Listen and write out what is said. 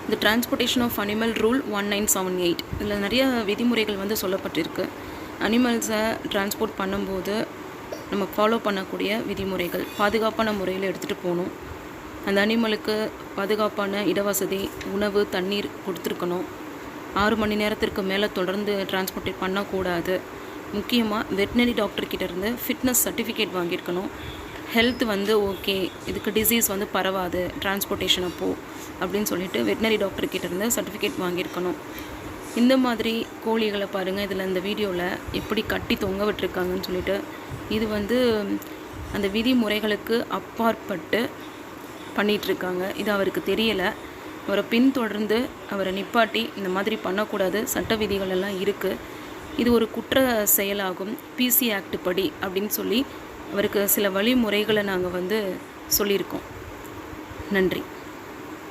இந்த transportation of animal rule 1978 இதில் நிறைய விதிமுறைகள் வந்து சொல்லப்பட்டிருக்கு. அனிமல்ஸை டிரான்ஸ்போர்ட் பண்ணும்போது நம்ம ஃபாலோ பண்ணக்கூடிய விதிமுறைகள், பாதுகாப்பான முறையில் எடுத்துகிட்டு போகணும். அந்த அனிமலுக்கு பாதுகாப்பான இடவசதி, உணவு, தண்ணீர் கொடுத்துருக்கணும். 6 மணி நேரத்திற்கு மேலே தொடர்ந்து டிரான்ஸ்போர்ட்டேட் பண்ணக்கூடாது. முக்கியமாக வெட்னரி டாக்டர்கிட்டேருந்து ஃபிட்னஸ் சர்டிஃபிகேட் வாங்கியிருக்கணும். ஹெல்த் வந்து ஓகே, இதுக்கு டிசீஸ் வந்து பரவாது டிரான்ஸ்போர்ட்டேஷன் அப்போது அப்படின்னு சொல்லிட்டு வெட்னரி டாக்டர்கிட்டேருந்து சர்டிஃபிகேட் வாங்கியிருக்கணும். இந்த மாதிரி கோழிகளை பாருங்கள், இதில் இந்த வீடியோவில் எப்படி கட்டி தொங்க விட்டுருக்காங்கன்னு சொல்லிட்டு, இது வந்து அந்த விதிமுறைகளுக்கு அப்பாற்பட்டு பண்ணிகிட்ருக்காங்க. இது அவருக்கு தெரியலை. அவரை பின்தொடர்ந்து அவரை நிப்பாட்டி இந்த மாதிரி பண்ணக்கூடாது, சட்ட விதிகள் எல்லாம் இருக்குது, இது ஒரு குற்ற செயலாகும், பிசி ஆக்ட் படி அப்படின்னு சொல்லி அவருக்கு சில வழிமுறைகளை நாங்கள் வந்து சொல்லியிருக்கோம். நன்றி.